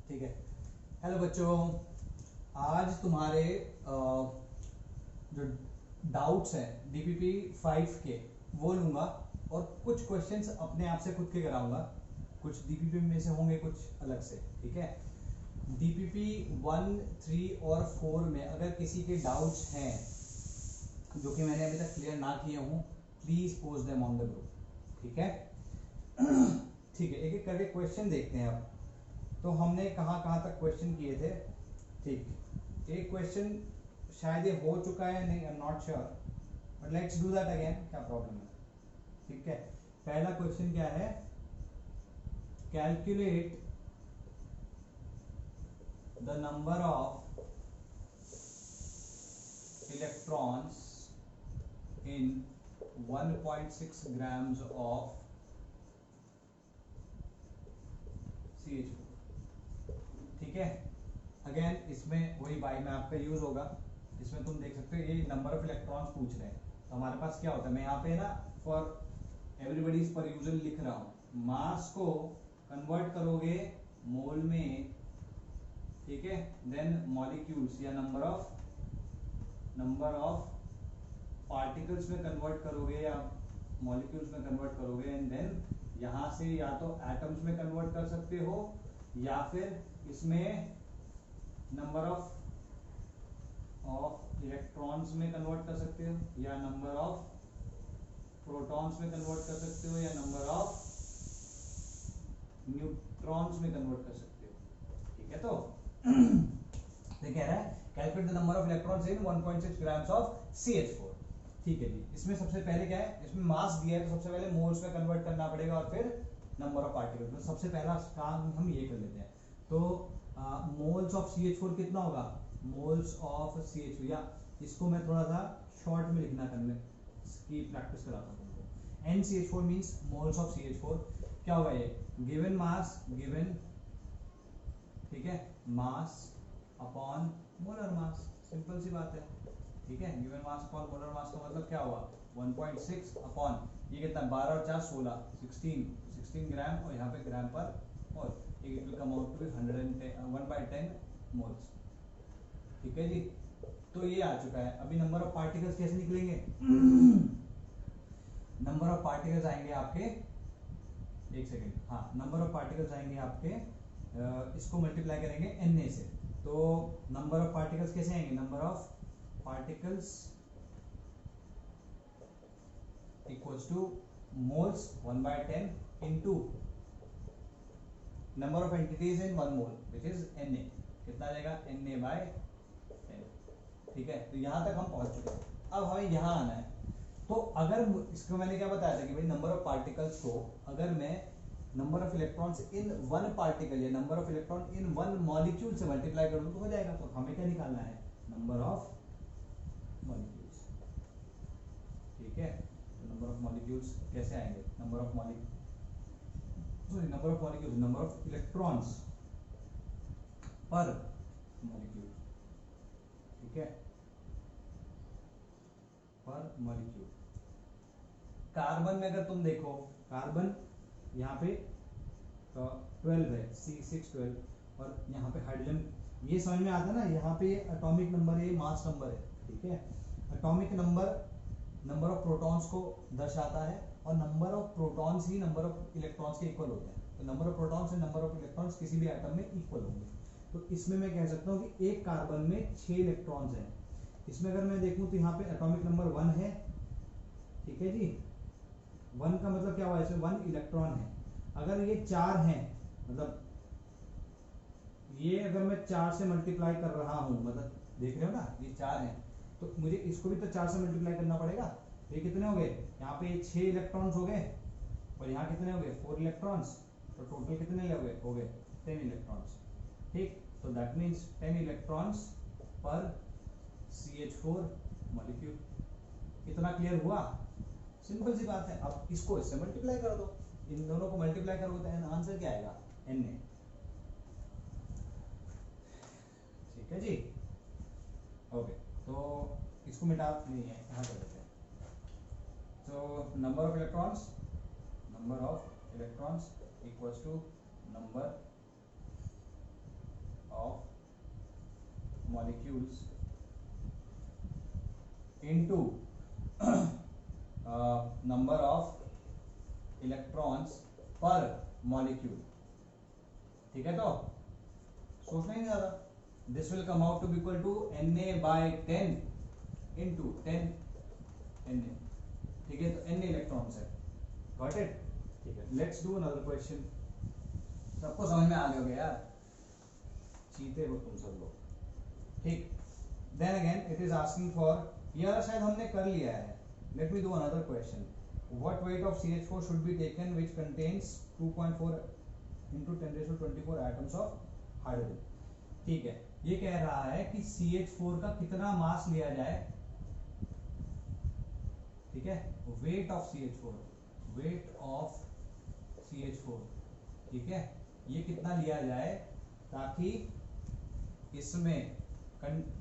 ठीक है। हेलो बच्चों, आज तुम्हारे जो डाउट्स हैं डीपीपी 5 के वो लूंगा और कुछ क्वेश्चंस अपने आप से खुद के कराऊंगा। कुछ डीपीपी में से होंगे, कुछ अलग से। ठीक है। डीपीपी 1, 3 और 4 में अगर किसी के डाउट्स हैं जो कि मैंने अभी तक क्लियर ना किए हूं, please post them on the group. ठीक है। ठीक है, एक एक करके क्वेश्चन देखते हैं अब। तो हमने कहाँ कहाँ तक क्वेश्चन किए थे। ठीक, एक क्वेश्चन शायद ये हो चुका है, नहीं I am not sure, but let's do that again. क्या प्रॉब्लम है? ठीक है। पहला क्वेश्चन क्या है? Calculate the number of electrons in 1.6 grams of CH4। ठीक है। अगेन इसमें वही बाई मैप का यूज होगा। इसमें तुम देख सकते हो ये नंबर ऑफ इलेक्ट्रॉन्स पूछ रहे हैं। तो हमारे पास क्या होता है, मैं यहाँ पे ना फॉर एवरीबडीज पर यूजुअल लिख रहा हूँ। मास को कन्वर्ट करोगे मोल में, ठीक है, देन मॉलिक्यूल्स या नंबर ऑफ पार्टिकल्स में कन्वर्ट करोगे या मॉलिक्यूल्स में कन्वर्ट करोगे, एंड देन यहां से या तो एटम्स में कन्वर्ट कर सकते हो या फिर इसमें नंबर ऑफ इलेक्ट्रॉन्स में कन्वर्ट कर सकते हो या नंबर ऑफ प्रोटॉन्स में कन्वर्ट कर सकते हो या नंबर ऑफ न्यूट्रॉन्स में कन्वर्ट कर सकते हो। ठीक है। तो ये कह रहा है calculate the number of electrons in 1.6 grams of CH4। ठीक है जी। इसमें सबसे पहले क्या है, इसमें मास दिया है तो सबसे पहले मोल्स में कन्वर्ट करना पड़ेगा और फिर नंबर ऑफ पार्टिकल्स में। सबसे पहला काम हम ये कर लेते हैं। तो मोल्स ऑफ CH4 कितना होगा? मोल्स ऑफ CH4, या इसको मैं थोड़ा सा शॉर्ट में लिखना करने की प्रैक्टिस कराता हूं तुमको। NCH4 means moles of CH4। क्या होगा ये? गिवन मास, गिवन, ठीक है, mass upon molar mass. Simple सी बात है। ठीक है। Given mass upon molar mass का मतलब क्या हुआ? 1.6 अपॉन ये कितना, 12 और 4 16, 16 ग्राम, और यहाँ पे ग्राम पर mole. It will come out to 110 moles. ठीक है जी। तो ये आ चुका है। अभी नंबर ऑफ पार्टिकल्स कैसे निकलेंगे? नंबर ऑफ पार्टिकल्स आएंगे आपके, एक सेकेंड, हाँ, नंबर ऑफ पार्टिकल्स आएंगे आपके, इसको मल्टीप्लाई करेंगे Na से। तो नंबर ऑफ पार्टिकल्स कैसे आएंगे? Number of particles equals two moles 1/10 into number of entities in 1 mole which is Na। कितना आ जाएगा? Na/10। ठीक है। तो यहां तक हम पहुंच चुके हैं। अब हमें यहां आना है। तो अगर इसको मैंने क्या बताया था कि भाई नंबर ऑफ पार्टिकल्स को अगर मैं number of electrons in 1 particle या number of electron in 1 molecule से मल्टीप्लाई कर दूं तो हो जाएगा। तो हमें क्या निकालना है? Number of molecules. ठीक है। तो नंबर ऑफ मॉलिक्यूल्स कैसे आएंगे? Number of molecules, number of electrons पर मॉलिक्यूल। ठीक है, पर मॉलिक्यूल। कार्बन में अगर तुम देखो, कार्बन यहाँ पे 12 है, C612, और यहाँ पे हाइड्रोजन, ये समझ में आता है ना, यहाँ पे एटॉमिक नंबर है, मास नंबर है। ठीक है। एटॉमिक नंबर ऑफ प्रोटॉन्स को दर्शाता है और number of protons he number of electrons के इक्वल होते हैं। तो number of protons and number of electrons किसी भी एटम में इक्वल होंगे। तो इसमें मैं कह सकता हूँ कि एक कार्बन में 6 इलेक्ट्रॉन्स हैं। इसमें अगर मैं देखूं तो यहाँ पे एटॉमिक नंबर 1 है। ठीक है जी। 1 का मतलब क्या हुआ? इसमें 1 इलेक्ट्रॉन है। अगर ये 4 हैं, मतलब ये अगर मैं 4 से मल्टीप्लाई कर रहा हूं, मतलब देख रहे हो ना, ये 4 हैं, तो मुझे इसको भी तो 4 से मल्टीप्लाई करना पड़ेगा। तो ये कितने हो गए? यहाँ पे 6 इलेक्ट्रॉन्स हो गए और यहाँ कितने हो गए? 4 इलेक्ट्रॉन्स। तो टोटल कितने हो गए? 10 इलेक्ट्रॉन्स। ठीक। तो दैट मीन्स 10 इलेक्ट्रॉन्स पर CH4 मॉलिक्यूल। इतना क्लियर हुआ? सिंपल सी बात है। अब इसको इससे मल्टीप्लाई कर दो, इन दोनों को मल्टीप्लाई करोगे तो आंसर क्या आएगा? Na। ठीक है जी। ओके। तो इसको मिटा नहीं है, यहाँ कर देते हैं। तो number of electrons equals to number molecules into number of electrons per molecule. ठीक है, तो सोचना ही नहीं ज्यादा. This will come out to be equal to Na/10 into 10 Na. ठीक है, तो n इलेक्ट्रॉन्स है. Got it. ठीक है, लेट्स डू अनदर क्वेश्चन. सबको समझ में आ गया यार, चीते हो तुम सब लोग. ठीक, then again it is asking for, ये वाला शायद हमने कर लिया है. Let me do another question. What weight of CH4 should be taken which contains 2.4 into 10⁻24 atoms of hydrogen. ठीक है, ये कह रहा है कि CH4 का कितना मास लिया जाए. ठीक है, wait of CH4, wait of CH4. ठीक है, ये कितना लिया जाए ताकि इसमें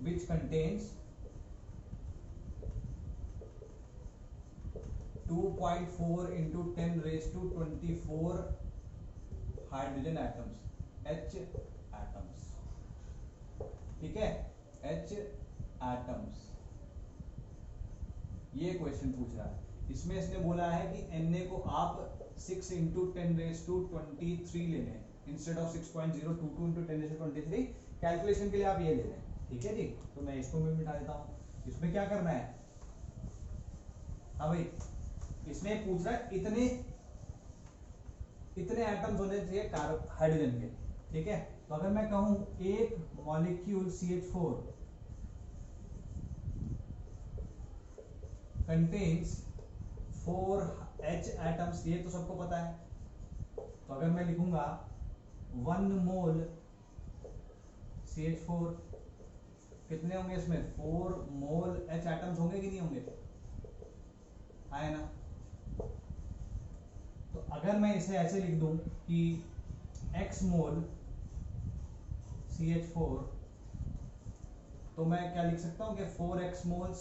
which contains 2.4 into 10⁻24 hydrogen atoms, H atoms. ठीक है, H एटम्स. ये क्वेश्चन पूछ रहा है. इसमें इसने बोला है कि Na को आप 6 into 10⁻23 ले लें इंस्टेड ऑफ 6.022 into 10⁻23. कैलकुलेशन के लिए आप ये ले लें. ठीक है जी, तो मैं इसको भी मिटा देता हूं. इसमें क्या करना है, हाँ भाई, इसमें पूछ रहा है इतने एटम्स होने चाहिए हाइड्रोजन के. ठीक है, तो अगर मैं कहूं एक molecule CH4 contains 4 H atoms, ये तो सबको पता है. तो अगर मैं लिखूंगा 1 मोल CH4, कितने होंगे इसमें, 4 मोल H एटम्स होंगे कि नहीं होंगे, आए ना. तो अगर मैं इसे ऐसे लिख दूं कि x मोल CH4, तो मैं क्या लिख सकता हूं कि 4x मोल्स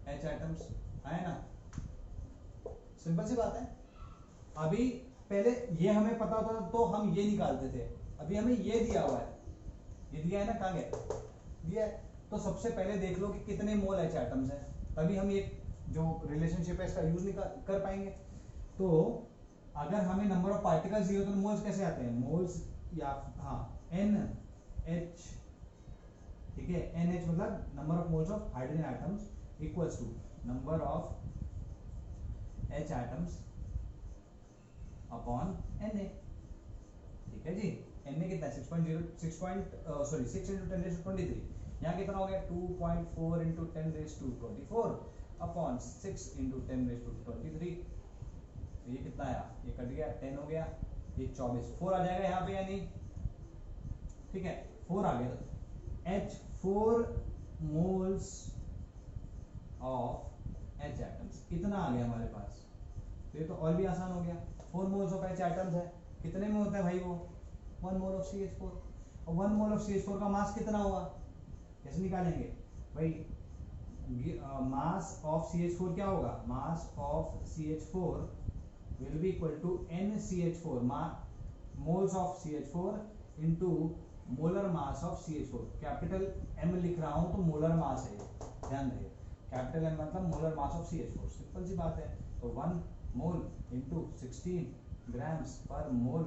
H एटम्स, आए ना. सिंपल सी बात है. अभी पहले ये हमें पता होता तो हम ये निकालते थे. अभी हमें ये दिया हुआ है, ये दिया है ना, कहां गया, दिया है. तो सबसे पहले देख लो कि कितने मोल H एटम्स हैं, तभी हम ये जो रिलेशनशिप है इसका यूज कर पाएंगे. तो अगर हमें नंबर ऑफ पार्टिकल्स दिए तो मोल्स कैसे आते हैं, मोल्स या हाँ NH. ठीक है, NH मतलब number of moles of hydrogen atoms equals to number of H atoms upon Na. ठीक है जी, Na कितना है, 6 into 10⁻23. यहाँ कितना हो गया, 2.4 into 10⁻24 अपॉन 6 into 10⁻23. तो ये कितना आया, ये कट गया, 10 हो गया, ये 24, 4 आ जाएगा यहाँ पे या नहीं. ठीक है, 4 आ गया. H 4 moles of H atoms, इतना आ गया हमारे पास. तो ये तो और भी आसान हो गया. 4 मोल्स ऑफ H एटम्स है, कितने में होता है भाई वो, 1 मोल ऑफ CH4. और 1 मोल ऑफ CH4 का मास कितना हुआ, कैसे निकालेंगे भाई. मास ऑफ CH4 क्या होगा, मास of CH4 will be equal to NCH4, moles of CH4 into molar mass of CH4. Capital M लिख रहा हूं तो मोलर मास है, ध्यान रहे. कैपिटल M मतलब molar mass of CH4. Simple सी बात है. तो 1 मोल into 16 ग्राम्स पर मोल,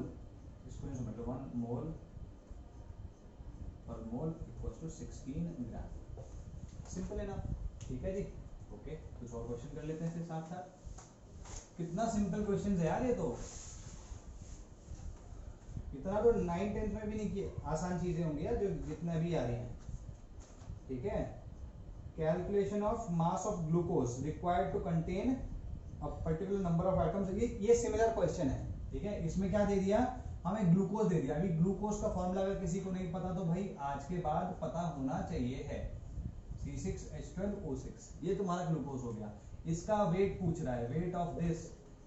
इसको नहीं समझ लो, 1 मोल पर मोल इक्वल्स टू 16 ग्राम. सिंपल है ना. ठीक है जी, ओके. कुछ और क्वेश्चन कर लेते हैं इसके साथ साथ. कितना सिंपल क्वेश्चन है यार ये तो. इतना तो 9th 10th में भी नहीं किए. आसान चीजें होंगी यार जो जितना भी आ रही हैं. ठीक है, calculation of mass of glucose required to contain a particular number of atoms. ये सिमिलर क्वेश्चन है. ठीक है, इसमें क्या दे दिया, हमें ग्लूकोज दे दिया. अभी ग्लूकोज का फॉर्मूला अगर किसी को नहीं पता तो भाई आज के बाद पता होना चाहिए है, C6H12O6. ये तुम्हारा ग्लूकोज हो गया. इसका वेट पूछ रहा है, वेट ऑफ दिस,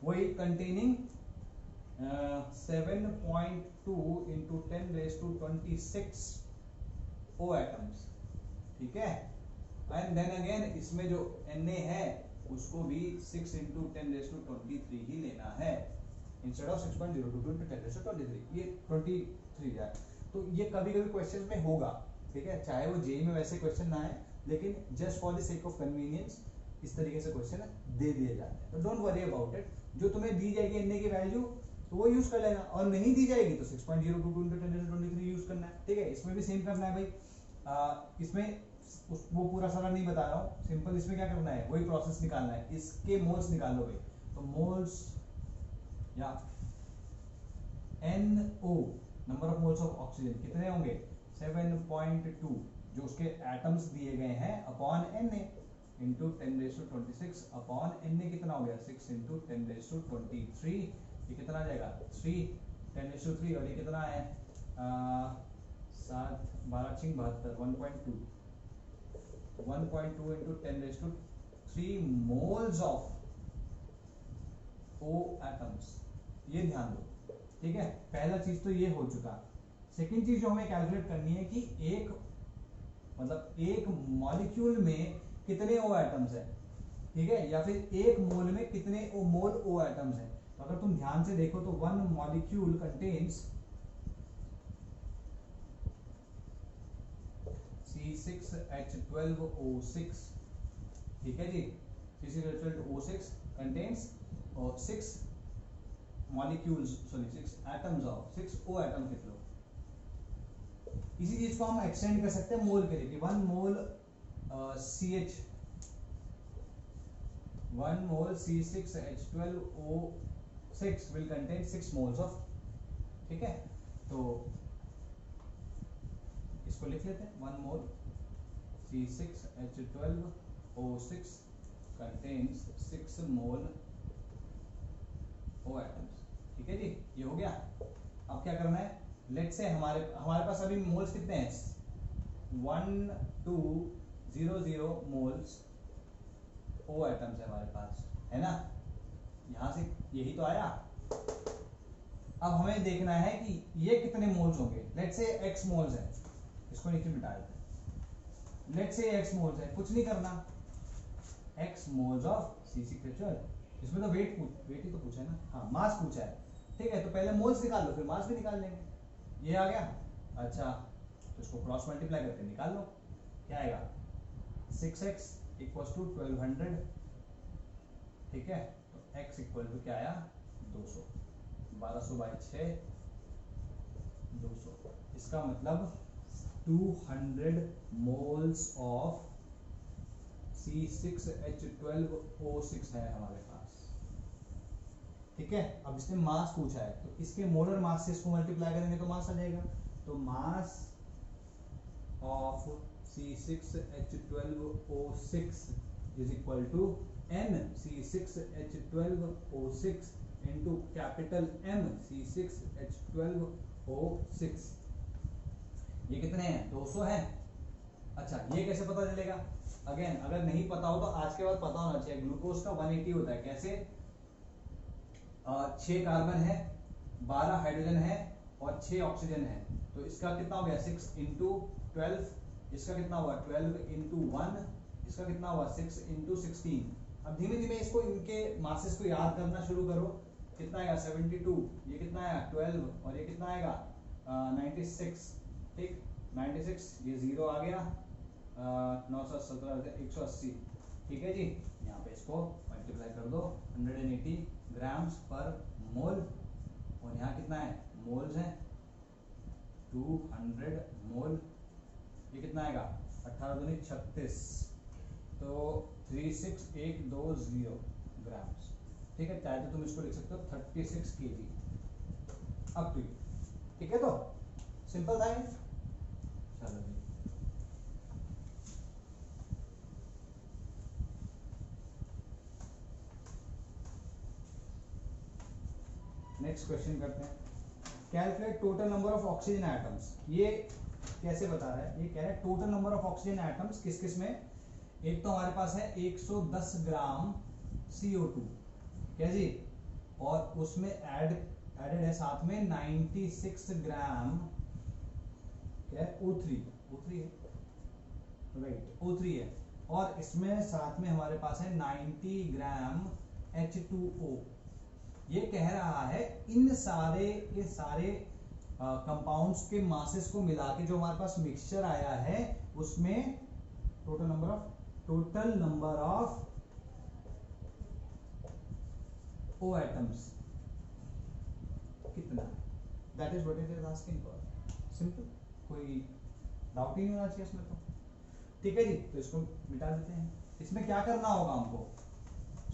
वही कंटेनिंग 7.2 into 10⁻26 O एटम्स. ठीक है, एंड देन अगेन इसमें जो Na है उसको भी 6 into 10⁻23 ही लेना है इंस्टेड ऑफ 6.022 into 10⁻23. ये 23 है. तो ये कभी कभी क्वेश्चन में होगा, ठीक है, चाहे वो जेई में वैसे क्वेश्चन ना आए, लेकिन just for the sake of convenience इस तरीके से क्वेश्चन दे दिए जाते हैं। तो डोंट वरी अबाउट इट, जो तुम्हें दी जाएगी एन की वैल्यू तो वो यूज कर लेना, और नहीं दी जाएगी तो 6.022 into 10⁻23 यूज करना है, ठीक है। इसमें भी सेम करना है भाई। इसमें वो पूरा सारा नहीं बता रहा हूँ, सिंपल इसमें क्या करना है, वही प्रोसेस निकालना है, इसके मोल्स निकाल लो भाई। तो मोल्स या NO number of moles of oxygen कितने होंगे 7.2, जो उसके एटम्स दिए गए हैं upon Na into 10⁻26 upon Na कितना हो गया 6 इंटू 10⁻23, ये कितना आ जाएगा 3 10⁻3, और ये कितना है 7 12 6 72 1.2 into 10⁻3 moles of O atoms. ये ध्यान दो, ठीक है। पहला चीज तो ये हो चुका। सेकंड चीज जो हमें कैलकुलेट करनी है कि एक मॉलिक्यूल में कितने O एटम्स है, ठीक है, या फिर एक मोल में कितने मोल O एटम्स है। तो अगर तुम ध्यान से देखो तो वन मॉलिक्यूल कंटेन्स C6H12O6, ठीक है जी, C6H12O6 contains 6 molecules, sorry 6 atoms of 6 O atoms लिख लो। इसी चीज को हम एक्सटेंड कर सकते हैं मोल के लिए कि 1 मोल C6H12O6 will contain 6 moles of, ठीक है। तो इसको लिख लेते हैं 1 मोल C6H12O6 contains 6 मोल O atoms, ठीक है जी, ये हो गया। अब क्या करना है, लेट से हमारे पास अभी मोल्स कितने हैं 1200 मोल्स O एटम्स है हमारे पास, है ना, यहां से यही तो आया। अब हमें देखना है कि ये कितने मोल्स होंगे। लेट से x मोल्स है, इसको नीचे मिटा देते हैं। लेट से x मोल्स है, कुछ नहीं करना, x मोल्स ऑफ C6H12, इसमें तो वेट ही तो पूछा है ना, हाँ मास पूछा है, ठीक है। तो पहले मोल्स निकाल लो फिर मास भी निकाल लेंगे। ये आ गया, अच्छा तो इसको क्रॉस मल्टीप्लाई करके निकाल लो, क्या आएगा 6x इक्वल्स टू 1200, ठीक है। तो x इक्वल टू क्या आया 200, 1200 बाई 6 200, इसका मतलब 200 मोल्स ऑफ C6H12O6 है हमारे पास, ठीक है। अब इसने मास पूछा है तो इसके मोलर मास से इसको मल्टीप्लाई करेंगे तो मास आ जाएगा। तो mass of C6H12O6 is equal to n C6H12O6 into capital M C6H12O6। ये कितने हैं 200 है। अच्छा ये कैसे पता चलेगा, अगेन अगर नहीं पता हो तो आज के बाद पता होना चाहिए। ग्लूकोज का 180 होता है, कैसे 6 कार्बन है, 12 हाइड्रोजन है और 6 ऑक्सीजन है, तो इसका कितना हो गया 6 इंटू 12, इसका कितना हुआ 12 इंटू 1, इसका कितना हुआ 6 इंटू 16। अब धीमे धीमे इसको इनके मासेस को याद करना शुरू करो। कितना आएगा 72, ये कितना आया 12 और ये कितना आएगा 96, ठीक 96, ये 0 आ गया 917 180, ठीक है जी। यहाँ पे इसको मल्टीप्लाई कर दो 180 ग्राम्स पर मोल, और यहाँ कितना है मोल्स है 200 मोल, ये कितना आएगा 18 दूनी 36, तो 36120 ग्राम्स, ठीक है। चाहे तो तुम इसको लिख सकते हो 36 kg अप टू यू, ठीक है। तो सिंपल था ये, चलो जी। नेक्स्ट क्वेश्चन करते हैं, calculate total number of oxygen atoms. ये कैसे बता रहा है, ये कह रहा है total number of oxygen atoms किस किस में। एक तो हमारे पास है 110 ग्राम CO2, क्या जी, और उसमें एडेड है साथ में 96 ग्राम क्या है O3 है राइट, O3 है, और इसमें साथ में हमारे पास है 90 ग्राम H2O। ये कह रहा है इन सारे कंपाउंड्स के मासेस को मिला के जो हमारे पास मिक्सचर आया है उसमें total number of O atoms कितना, that is what it is asking for. Simple, कोई डाउट ही नहीं होना चाहिए इसमें तो। ठीक है जी, तो इसको मिटा देते हैं। इसमें क्या करना होगा हमको,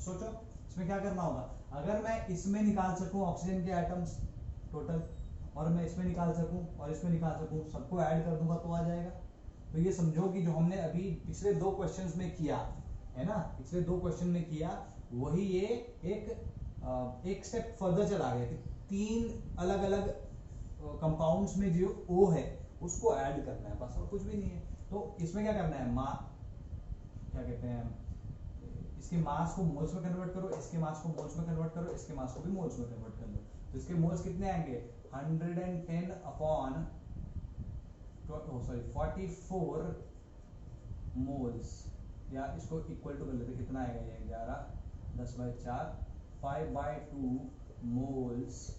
सोचो इसमें क्या करना होगा। अगर मैं इसमें निकाल सकूं ऑक्सीजन के एटम्स टोटल, और मैं इसमें निकाल सकूं और इसमें निकाल सकूं, सबको ऐड कर दूंगा तो आ जाएगा। तो ये समझो कि जो हमने अभी पिछले 2 क्वेश्चंस में किया है ना, पिछले 2 क्वेश्चन में किया, वही ये एक स्टेप फर्दर चला गया कि 3 अलग अलग कंपाउंड्स में जो O है उसको ऐड करना है, बस और कुछ भी नहीं है। तो इसमें क्या करना है, क्या कहते हैं, इसके मास को मोल्स में कन्वर्ट करो, इसके मास को मोल्स में कन्वर्ट करो, इसके मास को भी मोल्स में कन्वर्ट कर लो। तो इसके मोल्स कितने आएंगे, 110 अपॉन 44 मोल्स, या इसको इक्वल टू कर लेते, कितना आएगा ये 11 10/4 5/2 मोल्स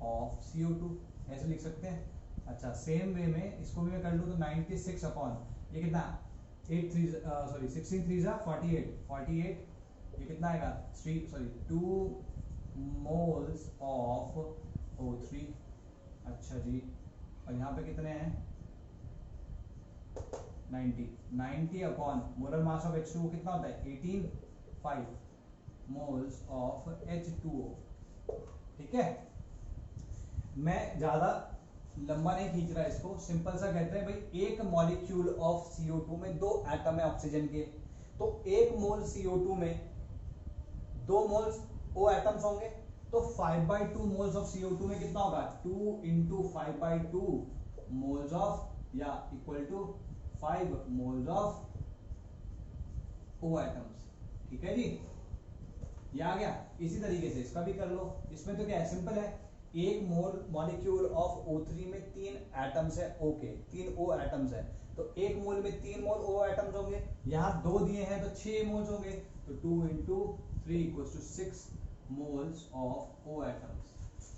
ऑफ CO2, ऐसे लिख सकते हैं। अच्छा, सेम वे में इसको भी मैं कर लूँ तो 96 अपॉन ये कितना 16 3 48, ये कितना आएगा 2 मोल्स ऑफ O3। अच्छा जी, और यहाँ पे कितने हैं 90 upon molar mass of H2O कितना होता है 18 5 मोल्स ऑफ H2O। ठीक है, मैं ज्यादा लंबा नहीं खींच रहा इसको, सिंपल सा कहते हैं भाई एक मॉलिक्यूल ऑफ CO2 में 2 एटम है ऑक्सीजन के, तो 1 मोल CO2 में 2 मोल्स O एटम्स होंगे, तो 5/2 मोल्स ऑफ CO2 में कितना होगा 2 into 5/2 मोल्स ऑफ, या equal to 5 moles of O atoms. ठीक है जी, ये आ गया। इसी तरीके से इसका भी कर लो। इसमें तो क्या है, सिंपल है, एक मोल मॉलिक्यूल ऑफ O3 में 3 एटम्स है O के, 3 O एटम्स है, तो एक मोल में 3 मोल O एटम्स होंगे, यहाँ 2 दिए हैं तो 6 मोल्स होंगे, तो 2 into 3 equals to 6 moles of O atoms.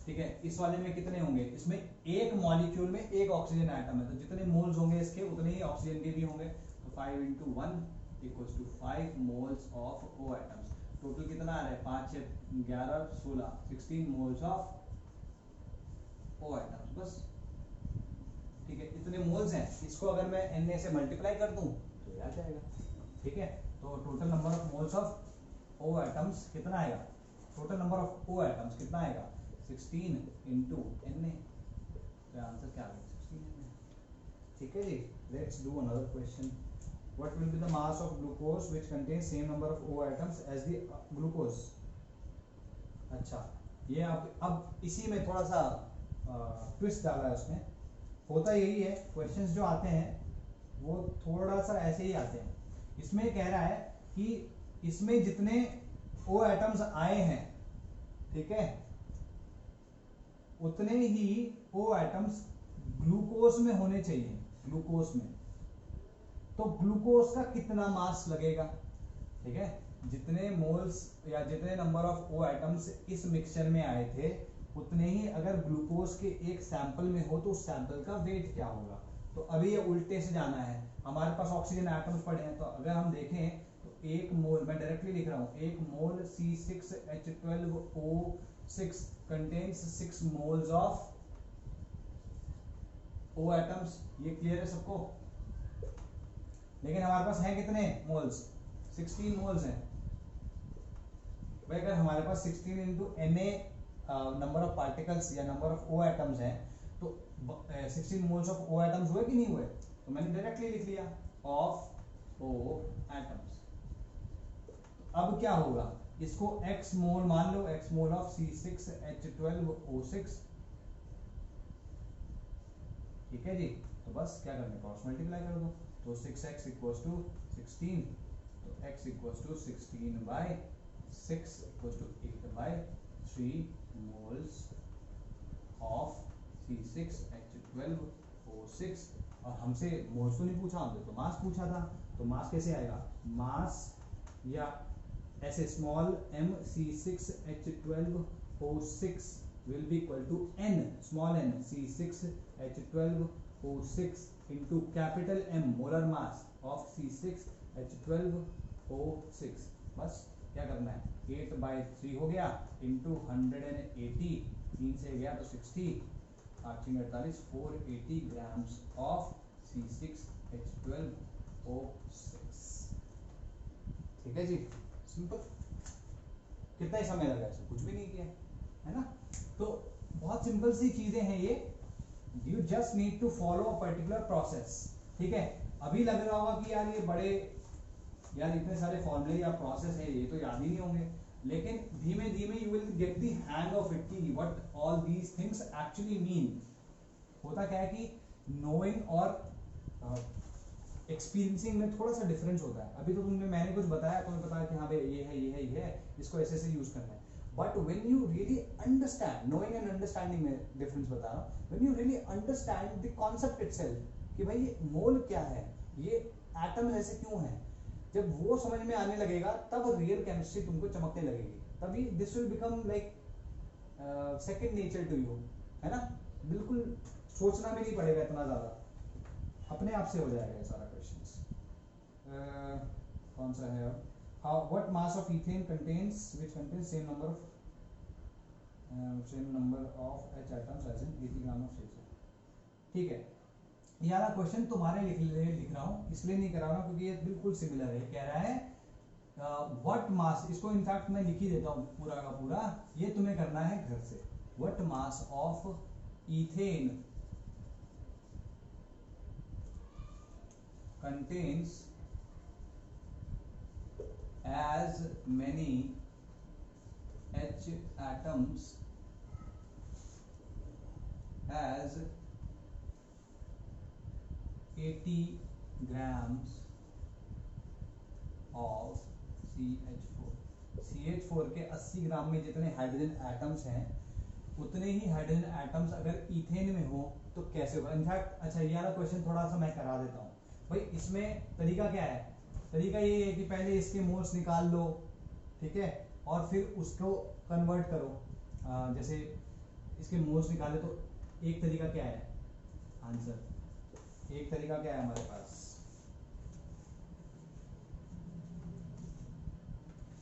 ठीक है, इस वाले में कितने होंगे, इसमें एक मॉलिक्यूल में एक ऑक्सीजन एटम है, तो जितने मोल्स होंगे इसके उतने ही ऑक्सीजन के भी होंगे, तो 5 into 1 equals to 5 moles of O atoms. Total कितना आ रहा है 5 6 11 16 16 मोल्स ऑफ O एटम्स, बस। ठीक है, इतने मोल्स हैं, इसको अगर मैं Na से मल्टीप्लाई कर दूं तो ये आ जाएगा। ठीक है, तो total number of moles of O atoms कितना आएगा, total number of O atoms कितना आएगा 16 into Na, तो आंसर क्या आ गया 16 Na। ठीक है जी, let's do another question. What will be the mass of glucose which contains same number of O atoms as the glucose? अच्छा, ये अब इसी में थोड़ा सा ट्विस्ट डाला है उसमें। होता यही है, क्वेश्चंस जो आते हैं वो थोड़ा सा ऐसे ही आते हैं। इसमें कह रहा है कि इसमें जितने O एटम्स आए हैं, ठीक है, उतने ही O एटम्स ग्लूकोज में होने चाहिए, ग्लूकोज में। तो ग्लूकोज का कितना मास लगेगा, ठीक है, जितने मोल्स या जितने नंबर ऑफ O एटम्स इस मिक्सचर में आए थे उतने ही अगर ग्लूकोज के एक सैंपल में हो तो उस सैंपल का वेट क्या होगा। तो अभी ये उल्टे से जाना है, हमारे पास ऑक्सीजन एटम्स पड़े हैं, तो अगर हम देखें तो एक मोल, मैं डायरेक्टली लिख रहा हूं, एक मोल C6H12O6 contains 6 moles of O atoms. ये क्लियर है सबको, लेकिन हमारे पास हैं कितने मोल्स 16 मोल्स हैं भाई। अगर हमारे पास 16 into Na number of particles या नंबर ऑफ O एटम्स हैं तो 16 मोल्स ऑफ O एटम्स हुए कि नहीं हुए, तो मैंने डायरेक्टली लिख लिया ऑफ O एटम्स। अब क्या होगा, इसको x मोल मान लो, x मोल ऑफ C6H12O6। ठीक है जी, तो बस क्या करना है, क्रॉस मल्टीप्लाई कर दो, तो 6x इक्वल्स टू 16, तो x equals to 16/6 equals to 8/3 moles of C6H12O6। और हमसे मोल्स तो नहीं पूछा, हमसे तो मास पूछा था, तो मास कैसे आएगा, मास या ऐसे small m C6H12O6 will be equal to n, small n, C6H12O6 into capital M, molar mass of C6H12O6. बस क्या करना है, 8/3 हो गया इंटू 180, 3 से गया तो 60, 848, 480 ग्राम्स ऑफ C6H12O6। ठीक है जी, सिंपल। कितना ही समय लगा इसमें, कुछ भी नहीं किया है ना। तो बहुत सिंपल सी चीजें हैं ये, you just need to follow a particular process. ठीक है, अभी लग रहा होगा कि यार ये बड़े, यार इतने सारे फॉर्मूले या प्रोसेस है ये तो याद ही नहीं होंगे, लेकिन धीमे धीमे you will get the hang of it कि what all these things actually mean. होता क्या है कि नोइंग और एक्सपीरियंसिंग में थोड़ा सा डिफरेंस होता है। अभी तो तुमने, मैंने कुछ बताया, तुम्हें बताया कि हाँ भाई ये है, ये है, ये है, इसको ऐसे ऐसे यूज करना है। But when you really understand, knowing and understanding में डिफरेंस बता रहा हूँ। When you really understand the concept itself कि भाई ये मोल क्या है, ये एटम्स ऐसे क्यों हैं, जब वो समझ में आने लगेगा तब रियल केमिस्ट्री तुमको चमकने लगेगी, तभी this will become like second nature to you, है ना। बिल्कुल सोचना भी नहीं पड़ेगा इतना ज्यादा, अपने आप से हो जाएगा ये सारा क्वेश्चंस। कौन सा है अब, how what mass of ethane contains which contains same number of H atoms as in 80 gram of C6। ठीक है, ये वाला क्वेश्चन तुम्हारे लिख रहा हूँ, इसलिए नहीं करा रहा हूँ क्योंकि ये बिल्कुल सिमिलर है। कह रहा है व्हाट मास, इसको इनफैक्ट मैं लिख ही देता हूँ पूरा का पूरा, ये तुम्हें करना है घर से। What mass of ethane contains as many H atoms as 80 grams of CH4। CH4 के 80 ग्राम में जितने हाइड्रोजन एटम्स हैं उतने ही हाइड्रोजन एटम्स अगर इथेन में हो तो कैसे होगा। इनफैक्ट अच्छा ये वाला क्वेश्चन थोड़ा सा मैं करा देता हूँ भाई। इसमें तरीका क्या है, तरीका ये है कि पहले इसके मोल्स निकाल लो, ठीक है, और फिर उसको कन्वर्ट करो। जैसे इसके मोल्स निकाले तो एक तरीका क्या है, आंसर, एक तरीका क्या है हमारे पास,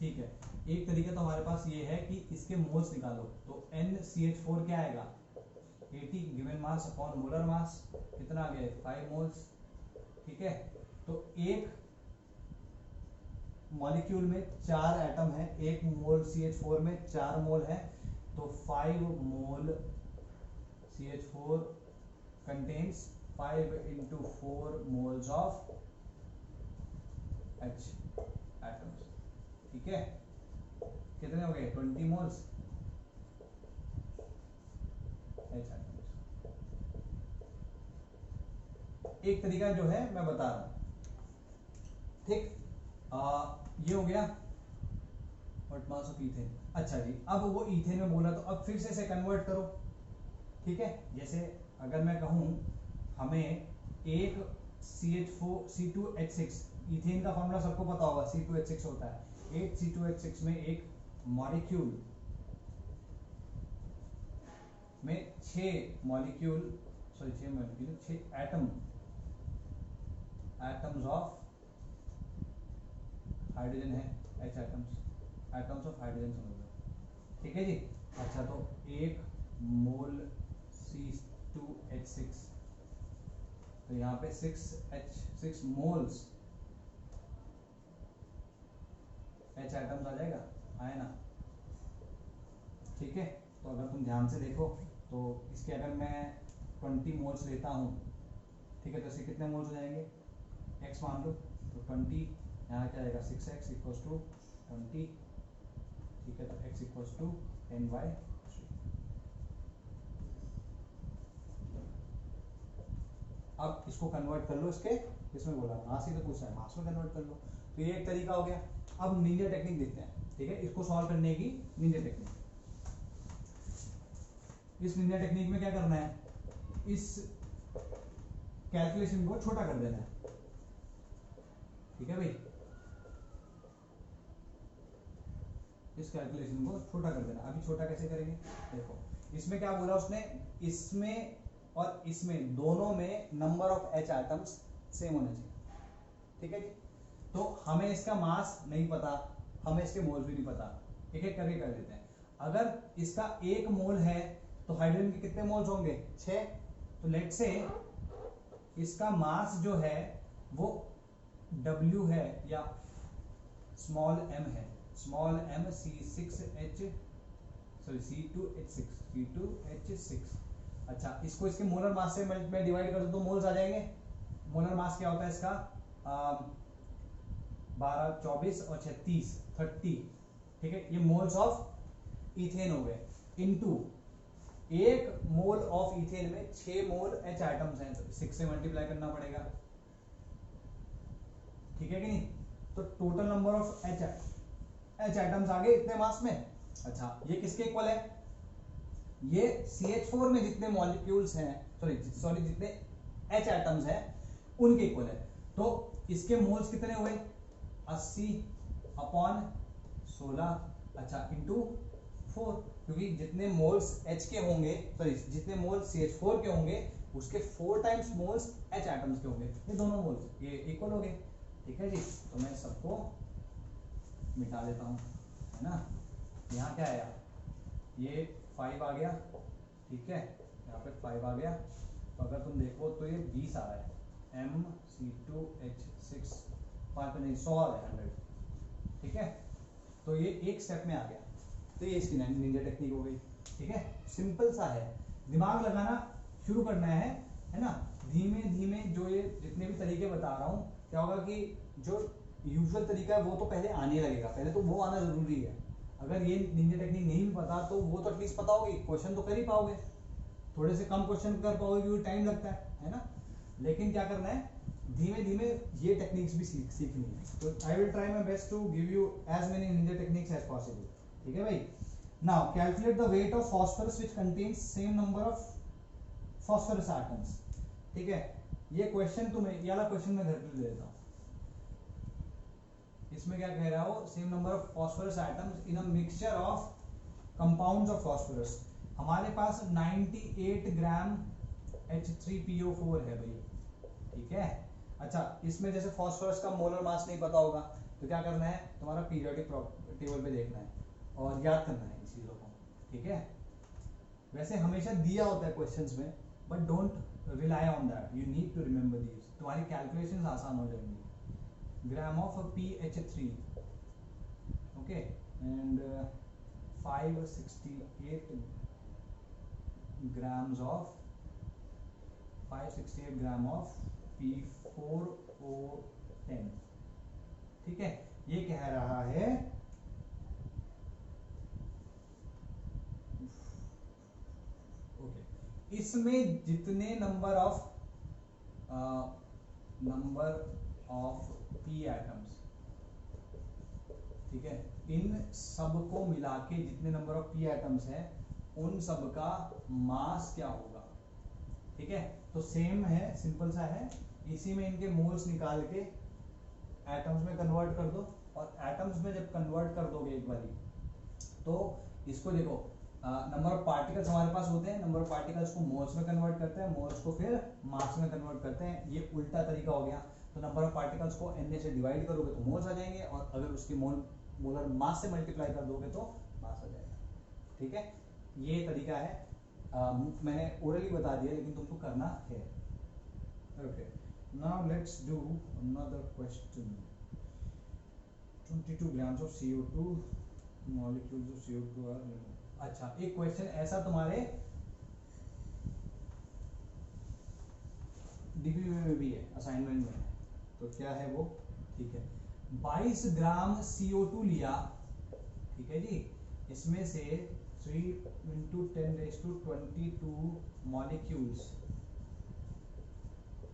ठीक है, एक तरीका तो हमारे पास ये है कि इसके मोल्स निकालो तो NCH4 क्या आएगा, 80 गिवन मास अपॉन मोलर मास, कितना आ गया 5 मोल्स। ठीक है, तो एक मॉलिक्यूल में 4 एटम है, एक मोल CH4 में 4 मोल है, तो 5 मोल CH4 contains 5 into 4 moles of H atoms। ठीक है, कितने हो गए 20 मोल्स H atoms। एक तरीका जो है मैं बता रहा हूं, ठीक, ये हो गया व्हाट मास ऑफ इथेन। अच्छा जी, अब वो इथेन में बोला तो अब फिर से इसे कन्वर्ट करो। ठीक है, जैसे अगर मैं कहूं हमें एक C2H6, इथेन का फॉर्मूला सबको पता होगा, C2H6 होता है। एक C2H6 में एक मॉलिक्यूल में 6 molecule, sorry 6 molecule, 6 atoms of hydrogen है, H एटम्स ऑफ हाइड्रोजन समझ लो। ठीक है जी, अच्छा तो एक मोल C2H6, तो यहाँ पे 6 मोल्स H एटम्स आ जाएगा, आए ना। ठीक है, तो अगर तुम ध्यान से देखो तो इसके अगर मैं 20 मोल्स लेता हूँ, ठीक है, तो इसके कितने मोल्स हो जाएंगे, x मान लो, तो 20, यहाँ क्या आएगा 6x इक्वल्स टू 20। ठीक है, तो x इक्वल्स टू 10/3। अब इसको कन्वर्ट कर लो, इसके इसमें बोला मास ही तो पूछा है, मास में कन्वर्ट कर लो। तो ये एक तरीका हो गया। अब निंजा टेक्निक देखते हैं, ठीक है, इसको सॉल्व करने की निंजा टेक्निक। इस निंजा टेक्निक में क्या करना है, इस कैलकुलेशन को छोटा कर देना है। ठीक है भाई, इस कैलकुलेशन को छोटा कर देना। अभी छोटा कैसे करेंगे, देखो इसमें क्या बोला उसने, इसमें और इसमें दोनों में number of H items same होने चाहिए। ठीक है जी। तो हमें इसका मास नहीं पता, हमें इसके मोल्स भी नहीं पता, एक एक करके कर देते हैं। अगर इसका 1 मोल है तो हाइड्रोजन के कितने मोल्स होंगे, 6। तो लेट्स से इसका मास जो है वो W है या स्मॉल m है, स्मॉल m C2H6। अच्छा, इसको इसके मोलर मास से मैं डिवाइड कर दूं तो मोल्स आ जाएंगे। मोलर मास क्या होता है इसका, 12, 24 और 36, 30। ठीक है, ये मोल्स ऑफ इथेन हो गए, इनटू 1 मोल ऑफ इथेन में 6 मोल H आइटम्स हैं, तो 6 से मल्टीप्लाई करना पड़ेगा। ठीक है कि नहीं? तो total number of H atoms आ गए इतने मास में। अच्छा, ये किसके इक्वल है, ये CH4 में जितने मॉलिक्यूल्स हैं, सॉरी जितने H एटम्स हैं उनके इक्वल है। तो इसके मोल्स कितने हुए, 80/16। अच्छा, इंटू 4, क्योंकि जितने मोल्स H के होंगे, जितने मोल्स CH4 के होंगे उसके 4 टाइम्स मोल्स H एटम्स के होंगे, ये दोनों मोल्स ये इक्वल हो गए। ठीक है जी। तो मैं सबको मिटा देता हूं, है ना। यहाँ क्या आया, ये 5 आ गया। ठीक है, यहाँ पे 5 आ गया। तो अगर तुम देखो तो ये 20 आ रहा है, MC2H6, 5 नहीं 100 आ रहा है, 100। ठीक है, तो ये एक स्टेप में आ गया। तो ये इसकी निंजा टेक्निक हो गई। ठीक है, सिंपल सा है, दिमाग लगाना शुरू करना है ना। धीमे धीमे जो ये जितने भी तरीके बता रहा हूँ, क्या होगा कि जो यूजुअल तरीका है वो तो पहले आने लगेगा, पहले तो वो आना जरूरी है। अगर ये निंजा टेक्निक नहीं भी पता तो वो तो एटलीस्ट पता होगी, क्वेश्चन तो कर ही पाओगे। थोड़े से कम क्वेश्चन कर पाओगे क्योंकि टाइम लगता है ना। लेकिन क्या करना है, धीमे धीमे ये टेक्निक्स भी सीखनी है। तो I will try my best to give you as many ninja techniques as possible. ठीक है भाई। Now calculate the weight of phosphorus which contains same number of phosphorus atoms. ठीक है, ये क्वेश्चन तुम्हें, ये वाला क्वेश्चन मैं घर पे दे देता हूँ। इसमें क्या कह रहा हो, same number of phosphorus atoms in a mixture of compounds of phosphorus. हमारे पास 98 ग्राम H3PO4 है भाई। ठीक है। अच्छा, इसमें जैसे फॉस्फोरस का मोलर मास नहीं पता होगा तो क्या करना है, तुम्हारा पीरियोडिक टेबल पे देखना है और याद करना है इन चीजों को। ठीक है, वैसे हमेशा दिया होता है क्वेश्चंस में, but don't rely on that, you need to remember these, तुम्हारी कैलकुलेशंस आसान हो जाएंगी। Gram of PH3, okay, and 568 grams of 568 gram of P4O10। ठीक है, ये कह रहा है ओके, इसमें जितने नंबर ऑफ P एटम्स, ठीक है, इन सब को मिला के जितने नंबर ऑफ P एटम्स हैं उन सब का मास क्या होगा। ठीक है, तो सेम है, सिंपल सा है, इसी में इनके मोल्स निकाल के एटम्स में कन्वर्ट कर दो, और एटम्स में जब कन्वर्ट कर दोगे एक बारी तो इसको देखो, नंबर ऑफ पार्टिकल्स हमारे पास होते हैं, नंबर ऑफ पार्टिकल्स को मोल्स में कन्वर्ट करते हैं, मोल्स को फिर मास में कन्वर्ट करते हैं, ये उल्टा तरीका हो गया। तो नंबर ऑफ पार्टिकल्स को Na से डिवाइड करोगे तो मोल्स आ जाएंगे, और अगर उसकी मोलर मास से मल्टीप्लाई कर दोगे तो मास आ जाएगा। ठीक है, ये तरीका है। मैंने ओरली बता दिया लेकिन तुमको करना है। Okay, now let's do another question. 22 grams of CO2 molecules of CO2 are removed। अच्छा, एक क्वेश्चन ऐसा तुम्हारे डीपी में भी है, असाइनमेंट में है, तो क्या है वो। ठीक है, 22 ग्राम CO2 लिया। ठीक है जी, इसमें से 3 × 10⁻22 molecules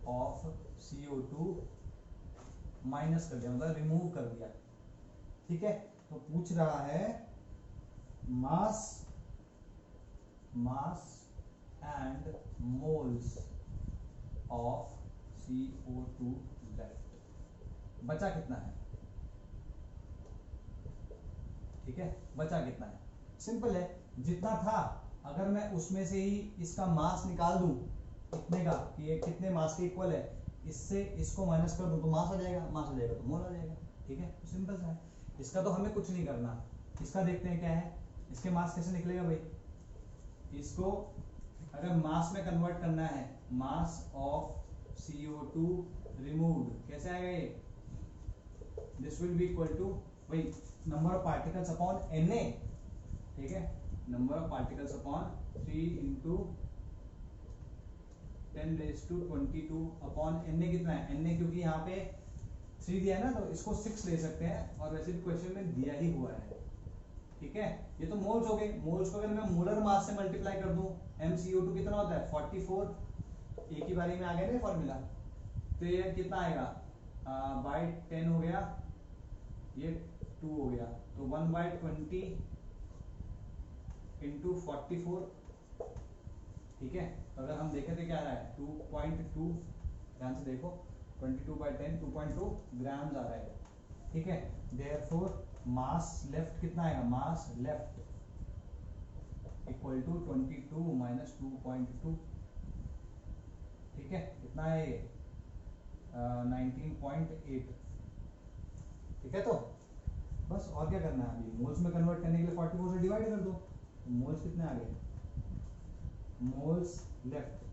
of CO2 माइनस कर दिया, मतलब रिमूव कर दिया। ठीक है, तो पूछ रहा है mass and moles of CO2 left. बचा कितना है। ठीक है, बचा कितना है, सिंपल है, जितना था अगर मैं उसमें से ही इसका मास निकाल दूं इतने का कि ये कितने मास के इक्वल है, इससे इसको माइनस कर दूं तो मास आ जाएगा, मास आ जाएगा तो मोल आ जाएगा। ठीक है, सिंपल सा है। इसका तो हमें कुछ नहीं करना। इसका देखते हैं क्या है, इसके मास कैसे निकलेगा भाई। इसको अगर मास में कन्वर्ट करना है, मास ऑफ CO2 रिमूव्ड कैसे आएगा ये, this will be equal to वही number of particles upon Na। ठीक है, number of particles upon 3 into 10⁻22 upon Na कितना है, Na क्योंकि यहाँ पे 3 दिया है ना, तो इसको 6 ले सकते हैं, और वैसे भी क्वेश्चन में दिया ही हुआ है। ठीक है, ये तो मोल्स हो गए। मोल्स को अगर मैं मोलर मास से मल्टीप्लाई कर दूं, MCO2 कितना होता है 44, एक ही बारी में आ गया ना फॉर्मूला, तो ये कितना आएगा बाय 10 हो गया, ये 2 हो गया, तो 1/20 इंटू 44। ठीक है, तो अगर हम देखें तो क्या आ रहा है 2.2, ध्यान से देखो 22/10 2.2 ग्राम्स आ रहा है। ठीक है, देयरफॉर मास लेफ्ट कितना आएगा, मास लेफ्ट इक्वल टू 22 माइनस 2.2। ठीक है, कितना है ये 19.8। ठीक है, तो बस और क्या करना है, अभी मोल्स में कन्वर्ट करने के लिए 44 से डिवाइड कर दो, तो मोल्स कितने आ गए, मोल्स लेफ्ट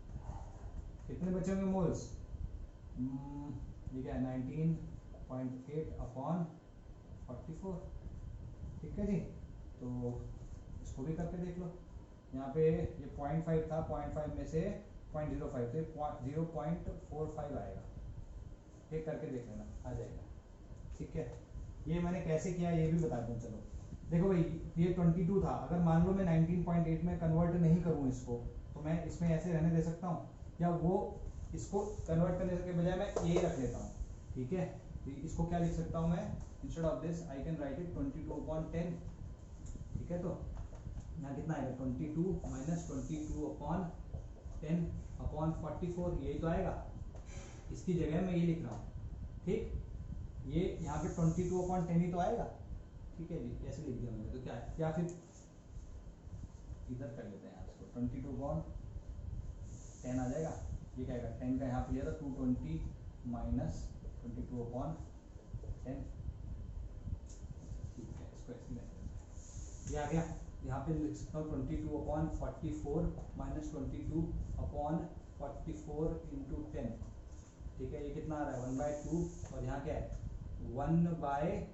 कितने बचे होंगे मोल्स, ये क्या है 19.8 अपॉन 44। ठीक है जी, तो इसको भी करके देख लो। यहाँ पे ये 0.5 था, 0.5 में से 0.05 थे, 0.45 आएगा। ये करके देख लेना, आ जाएगा। ठीक है, ये मैंने कैसे किया ये भी बता दूं। चलो देखो भाई, ये 22 था, अगर मान लो मैं 19.8 में कन्वर्ट नहीं करूं इसको, तो मैं इसमें ऐसे रहने दे सकता हूँ, या वो इसको कन्वर्ट करने के बजाय मैं ए रख लेता हूँ। ठीक है, तो इसको क्या लिख सकता हूँ मैं, instead of this I can write it 22/10। ठीक है, तो यहाँ कितना आएगा 22 माइनस 22/10 अपॉन 44, यही तो आएगा। इसकी जगह मैं ये लिख रहा हूँ। ठीक, ये यहाँ पे 22/10 ही तो आएगा। ठीक है जी, कैसे लिख दिया मैंने, तो क्या है, या फिर इधर कर लेते हैं इसको 22/10 आ जाएगा। ये क्या आएगा, 10 का यहाँ पे लिया था 220 माइनस 22/10। ठीक है, इसको ऐसे लिख, ये आ गया। यहाँ पे लिख सकता हूँ 22/44 माइनस 22/44 इंटू 10। ठीक है, ये कितना आ रहा है 1/2, और यहाँ क्या है 1/20।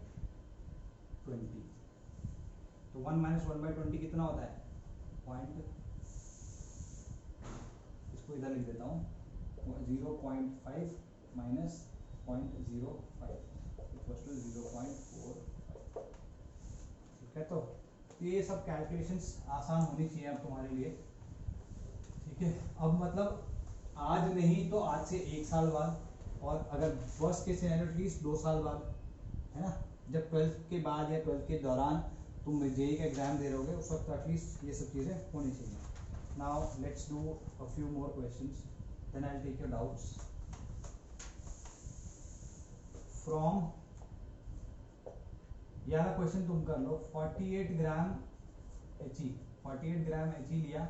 तो 1 माइनस 1/20 कितना होता है पॉइंट, इसको इधर लिख देता हूँ 0.5 माइनस 0.05 इक्वल टू 0.45। ठीक है, तो ये सब कैलकुलेशंस आसान होनी चाहिए अब तुम्हारे लिए। ठीक है, अब मतलब आज नहीं तो आज से 1 साल बाद, और अगर वर्स्ट के सिनेरियो एटलीस्ट 2 साल बाद, है ना, जब 12th के बाद या 12th के दौरान तुम जेईई का एग्जाम दे रहोगे, उस वक्त एटलीस्ट ये सब चीज़ें होनी चाहिए। Now let's do a few more questions, then I will take your doubts from. ये वाला क्वेश्चन तुम कर लो, 48 ग्राम He, 48 ग्राम He लिया।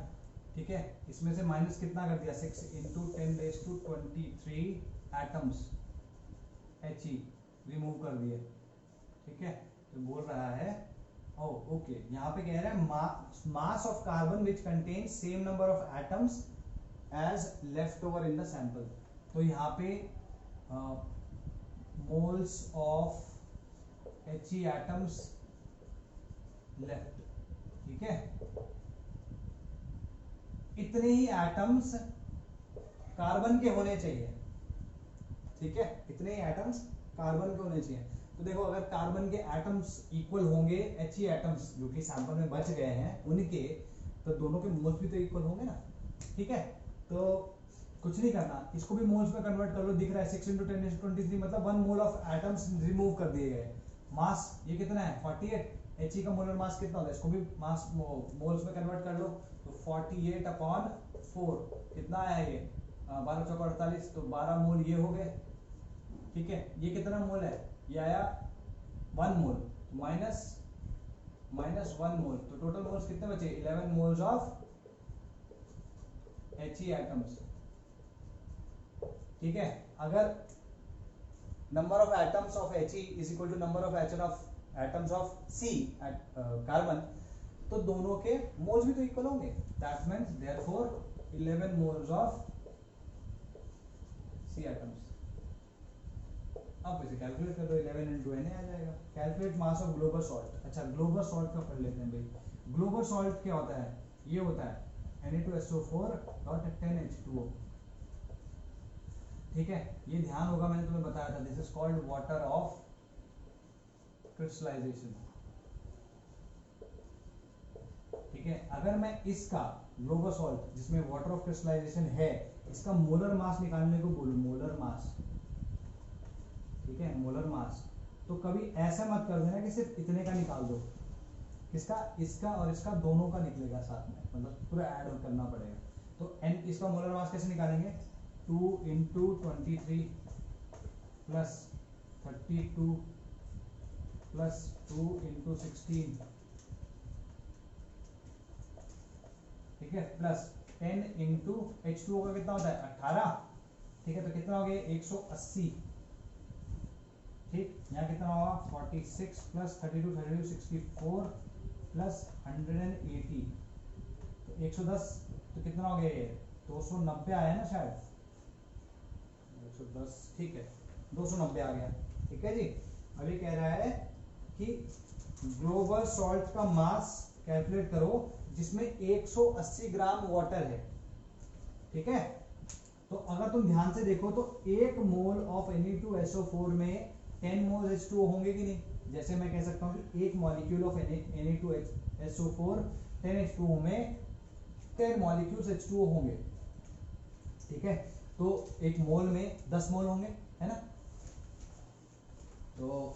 ठीक है, इसमें से माइनस कितना कर दिया 6 इंटू 10⁻23 एटम्स He रिमूव कर दिए। ठीक है, तो बोल रहा है ओके, यहाँ पे कह रहा है mass of carbon which contain same number of atoms as left over in the sample. तो यहाँ पे moles of He atoms left. ठीक है, इतने ही एटम्स कार्बन के होने चाहिए। ठीक है, इतने ही एटम्स कार्बन के होने चाहिए। तो देखो, अगर कार्बन के एटम्स इक्वल होंगे He एटम्स जो कि सैंपल में बच गए हैं उनके, तो दोनों के मोल्स भी तो इक्वल होंगे ना। ठीक है, तो कुछ नहीं करना, इसको भी मोल्स में कन्वर्ट कर लो। दिख रहा है 6 इंटू 10⁻23, मतलब 1 मोल ऑफ एटम्स रिमूव कर दिए गए। मास ये कितना है 48, He का मोलर मास कितना होता है, इसको भी मास मोल्स में कन्वर्ट कर लो, तो 48/4 कितना आया ये 12 चौका 48, तो 12 मोल ये हो गए। ठीक है, ये कितना मोल है, ये आया 1 मोल, माइनस 1 मोल, तो टोटल मोल्स कितने बचे 11 मोल्स ऑफ He एटम्स, ठीक है। अगर number of atoms of He is equal to number of atoms of C carbon, तो दोनों के मोल्स भी तो इक्वल होंगे। That means therefore 11 moles of C atoms. अब इसे कैलकुलेट कर दो, 11 into Na आ जाएगा। Calculate mass of global salt. अच्छा, ग्लोबल सॉल्ट का पढ़ लेते हैं भाई। ग्लोबल सॉल्ट क्या होता है? ये होता है Na2SO4.10H2O, ठीक है। ये ध्यान होगा, मैंने तुम्हें बताया था, this is called water of crystallisation, ठीक है। अगर मैं इसका ग्लोबल सॉल्ट जिसमें वाटर ऑफ क्रिस्टलाइजेशन है, इसका मोलर मास निकालने को बोलूं, मोलर मास, ठीक है, मोलर मास, तो कभी ऐसा मत कर देना कि सिर्फ इतने का निकाल दो। किसका? इसका और इसका दोनों का निकलेगा साथ में, मतलब पूरा ऐड ऑन करना पड़ेगा। तो n इसका मोलर मास कैसे निकालेंगे? 2 into 23 plus 32 plus 2 into 16, ठीक है, प्लस 10 into H2O का कितना होता है? 18, ठीक है। तो कितना हो गया? 180, ठीक। यहाँ कितना होगा? 46 plus 32 64 plus 180, तो 110, तो कितना हो गया ये? 290 आया ना शायद, 110, ठीक है, 290 आ गया, ठीक है जी। अभी कह रहा है कि ग्लोबल सॉल्ट का मास कैलकुलेट करो जिसमें 180 ग्राम वाटर है, ठीक है। तो अगर तुम ध्यान से देखो तो 1 मोल ऑफ Na2SO4 में 10 मोल H2O होंगे कि नहीं? जैसे मैं कह सकता हूँ कि एक मॉलिक्यूल ऑफ Na2SO4 10H2O में 10 मॉलिक्यूल्स H2O होंगे, ठीक है। तो एक मोल में 10 मोल होंगे, है ना। तो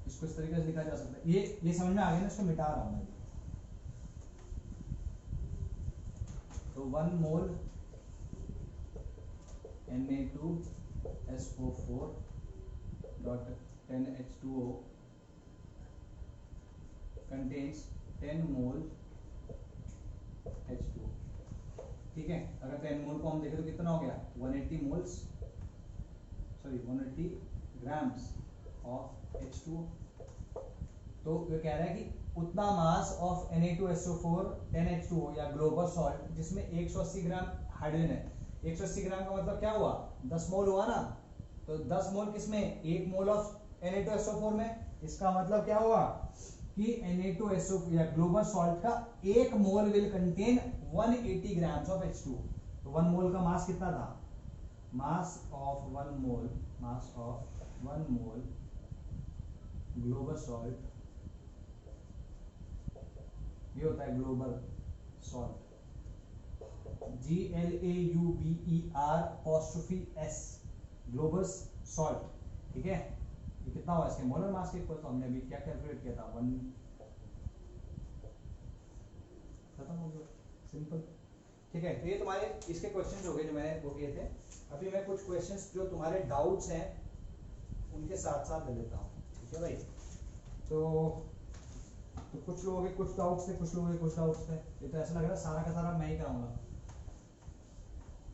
इसको इस तरीके से लिखा जा सकता है। ये समझ में आ गया ना? इसको मिटा रहा हूं मैं। तो 1 मोल Na2SO4.10H2O contains 10 मोल H2O, ठीक है। अगर 10 मोल को हम देखें तो कितना हो गया? 180 ग्राम्स ऑफ H2O। तो ये कह रहा है कि उतना मास ऑफ Na2SO4 10H2O या ग्लोबल सॉल्ट जिसमें 180 ग्राम हाइड्रोजन है। 180 ग्राम का मतलब क्या हुआ? 10 मोल हुआ ना। तो 10 मोल किसमें? 1 मोल ऑफ Na2SO4 में। इसका मतलब क्या हुआ कि Na2SO या ग्लोबल सॉल्ट का 1 mole will contain 180 grams of H2O। तो 1 मोल का मास कितना था? Mass of 1 mole global salt, ये होता है global salt, GLAUBER'(S), global salt, ठीक है। ये कितना हुआ इसके मोलर मास के इक्वल? तो हमने अभी क्या कैलकुलेट किया था? 1, खत्म हो गया, सिंपल, ठीक है। तो ये तुम्हारे इसके क्वेश्चंस हो गए जो मैंने वो किए थे। अभी मैं कुछ क्वेश्चंस जो तुम्हारे डाउट्स हैं उनके साथ साथ ले लेता हूँ, ठीक है भाई। तो कुछ लोगों के कुछ डाउट्स थे, कुछ लोगों के कुछ डाउट्स थे। ये तो ऐसा लग रहा है सारा का सारा मैं ही कराऊंगा,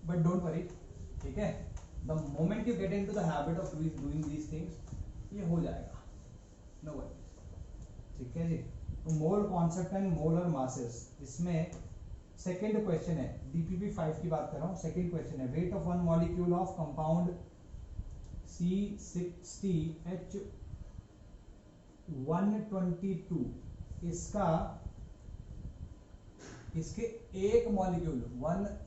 बट डोंट वरी, ठीक है। The moment you get into the habit of doing these things, ये हो जाएगा, नो वरी, ठीक है जी। तो mole concept and molar masses, इसमें सेकंड क्वेश्चन है, DPP 5 की बात कर रहा हूँ। सेकंड क्वेश्चन है, weight of one molecule of compound C60H122, इसके एक मॉलिक्यूल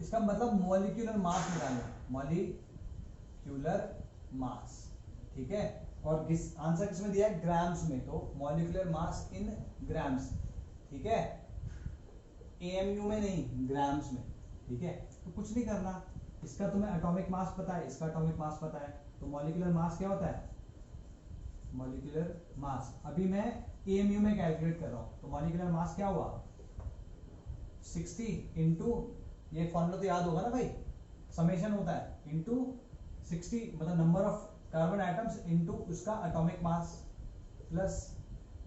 इसका मतलब मॉलिक्यूलर मास निकालना, मॉलिक्यूलर मास, ठीक है। और आंसर किसमें दिया है? ग्राम्स में। तो मॉलिक्यूलर मास इन ग्राम्स, ठीक है, AMU में नहीं, ग्राम्स में, ठीक है। तो कुछ नहीं करना, इसका तुम्हें एटॉमिक मास पता है, इसका एटॉमिक मास पता है, तो मॉलिक्यूलर मास क्या होता है? मॉलिक्यूलर मास अभी मैं AMU में कैलकुलेट कर रहा हूं, तो मॉलिक्यूलर मास क्या हुआ? 60 इंटू, ये फॉर्मूला तो याद होगा ना भाई, समेशन होता है इंटू 60, मतलब number of carbon atoms into उसका एटॉमिक मास, प्लस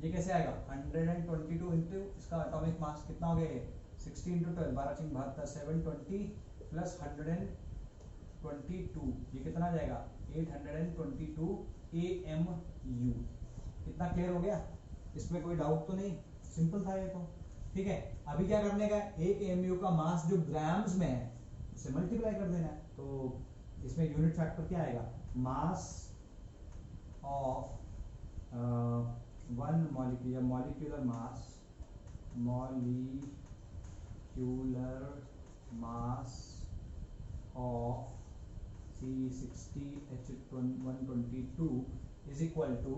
ये कैसे आएगा? 122 इंटू इसका एटॉमिक मास, कितना हो गया ये? 60 इंटू 12, 12 72, 720 प्लस 122, ये कितना आ जाएगा 822 AMU। कितना क्लियर हो गया? इसमें कोई डाउट तो नहीं, सिंपल था ये तो। ठीक है, अभी क्या करने का है, एक AMU का मास जो ग्राम्स में है उसे मल्टीप्लाई कर देना है। तो इसमें यूनिट फैक्टर क्या आएगा, मास of one molecular molecular mass of C60H122 is equal to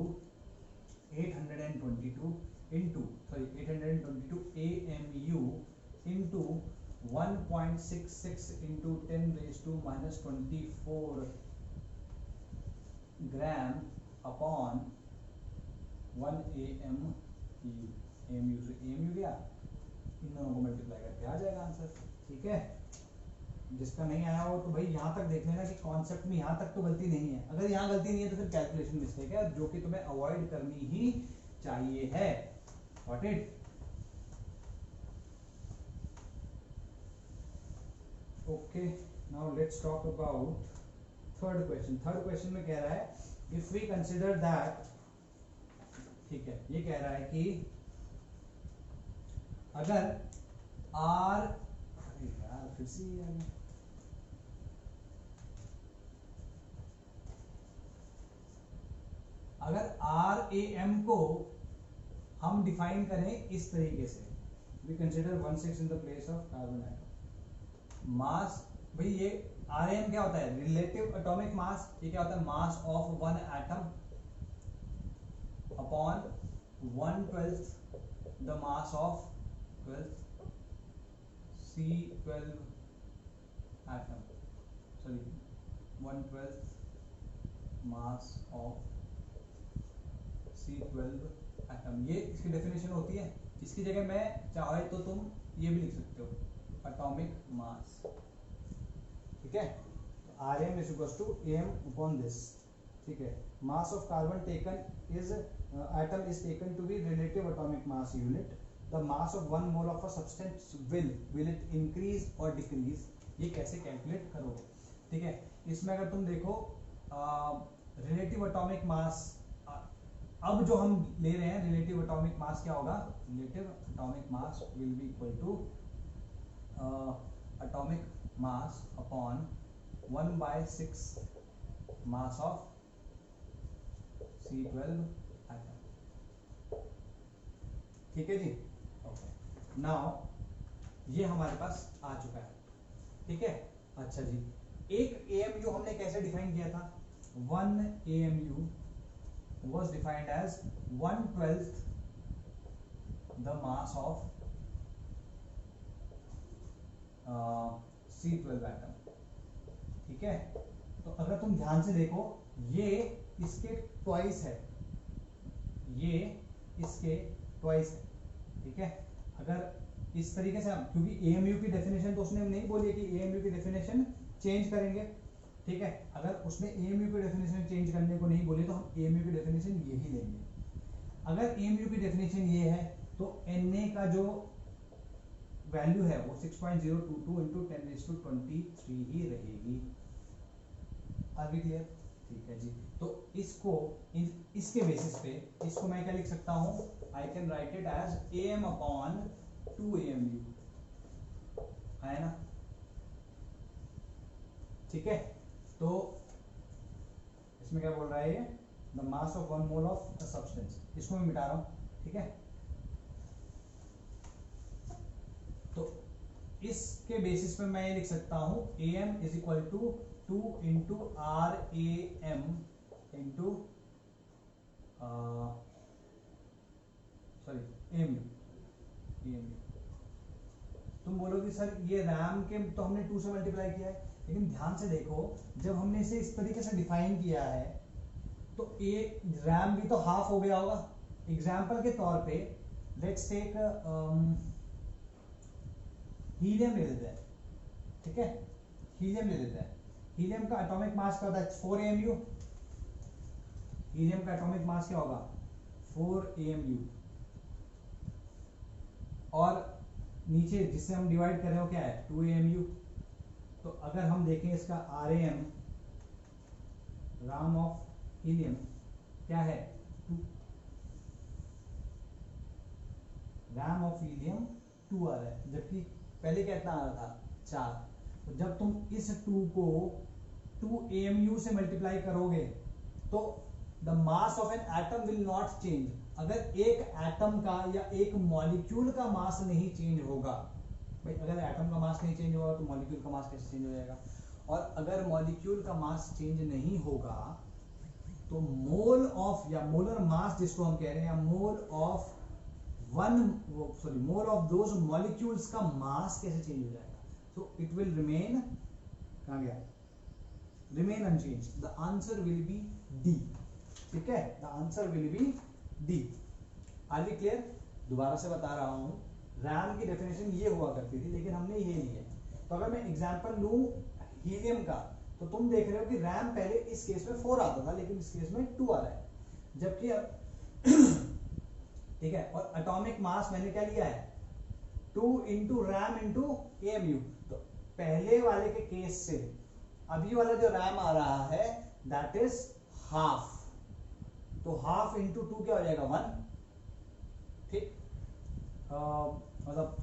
822 AMU into 1.66 into 10 raised to minus 24 gram upon 1 AMU। AMU से AMU गया, इन दोनों को मल्टीप्लाई करके आ जाएगा आंसर। ठीक है, जिसका नहीं आया हो तो भाई यहाँ तक देख लेना कि कॉन्सेप्ट में यहाँ तक तो गलती नहीं है। अगर यहाँ गलती नहीं है तो फिर कैलकुलेशन मिस्टेक है, जो कि तुम्हें अवॉइड करनी ही चाहिए है। Got it? Okay, now let's talk about third question। Third question में कह रहा है if we consider that, ठीक है, ये कह रहा है कि अगर R, अरे यार फिर से ये आ गया, अगर RAM को हम डिफाइन करें इस तरीके से, we consider 1/6 in the place of carbon atom mass. भाई ये RM क्या होता है, रिलेटिव एटॉमिक मास। ये क्या होता है, mass of one atom upon 1/12 the mass of 12th C12 atom, sorry 1/12 mass of C12 atom. ये इसकी डेफिनेशन होती है। इसकी जगह मैं चाहे तो तुम ये भी लिख सकते हो, एटॉमिक मास। ठीक है, तो RM is equals to AM upon this। ठीक है, mass of carbon taken is atom is taken to be relative atomic mass unit. The mass of one mole of a substance will it increase और decrease. ये कैसे calculate करोगे? ठीक है, इसमें अगर तुम देखो रिलेटिव एटॉमिक मास, अब जो हम ले रहे हैं रिलेटिव एटॉमिक मास क्या होगा, relative atomic mass will be equal to atomic mass upon 1/6 mass of C12 atom. ठीक है जी, ओके। नाउ ये हमारे पास आ चुका है। ठीक है, अच्छा जी, एक AMU हमने कैसे डिफाइन किया था, 1 AMU was defined as 1/12 the mass of C12 atom। ठीक है, तो अगर तुम ध्यान से देखो ये इसके ट्वाइस है, ये इसके ट्वाइस है। ठीक है, अगर इस तरीके से हम, क्योंकि AMU की डेफिनेशन तो उसने नहीं बोली कि AMU की डेफिनेशन चेंज करेंगे। ठीक है, अगर उसने AMU की डेफिनेशन चेंज करने को नहीं बोली तो हम AMU की डेफिनेशन यही लेंगे। अगर AMU की डेफिनेशन ये है तो Na का जो वैल्यू है वो 6.022 into 10⁻23 ही रहेगी। Are be clear? ठीक है जी, तो इसको इसके बेसिस पे इसको मैं क्या लिख सकता हूं, I can write it as AM upon 2 AMU, है ना? ठीक है, तो इसमें क्या बोल रहा है ये, the mass of one mole of a substance, इसको मैं मिटा रहा हूं। ठीक है, तो इसके बेसिस पे मैं ये लिख सकता हूं AM is equal to 2 into RAM into sorry AMU। तुम बोलोगे सर ये रैम के तो हमने 2 से मल्टीप्लाई किया है, लेकिन ध्यान से देखो जब हमने इसे इस तरीके से डिफाइन किया है तो ये रैम भी तो हाफ हो गया होगा। एग्जाम्पल के तौर पे लेट्स टेक हीलियम ले लेते हैं। ठीक है, हीलियम ले लेते हैं। हीलियम का एटॉमिक मास क्या होता है, 4 AMU। हीलियम का एटॉमिक मास क्या होगा, 4 AMU। और नीचे जिससे हम डिवाइड कर रहे हो क्या है, 2 AMU। तो अगर हम देखें इसका RAM राम ऑफ हीलियम क्या है 2, रैम ऑफ हीलियम 2 आ रहा है, जबकि पहले कितना आ रहा था 4। तो जब तुम इस 2 को 2 AMU से मल्टीप्लाई करोगे तो the mass of an atom will not change. अगर एक एटम का या एक मॉलिक्यूल का मास नहीं चेंज होगा, भाई अगर एटम का मास नहीं चेंज होगा तो मॉलिक्यूल का मास कैसे चेंज हो जाएगा, और अगर मॉलिक्यूल का मास चेंज नहीं होगा तो मोल ऑफ या मोलर मास जिसको हम कह रहे हैं, mole of mole of those molecules का मास कैसे चेंज हो जाएगा। सो इट विल रिमेन, कहां गया, remain unchanged. The answer will be D. ठीक है, the answer will be D. Are we clear? दोबारा से बता रहा हूं, रैम की डेफिनेशन ये हुआ करती थी, लेकिन हमने ये ली है। तो अगर मैं एग्जांपल लूं हीलियम का, तो तुम देख रहे हो कि रैम पहले इस केस में 4 आता था, लेकिन इस केस में 2 आ रहा है, जबकि अब ठीक है। और एटॉमिक मास मैंने क्या लिया है 2 इंटू रैम इंटू AMU। तो पहले वाले के केस से अभी वाला जो रैम आ रहा है दैट इज हाफ, तो हाफ इंटू 2 क्या हो जाएगा 1। ठीक, मतलब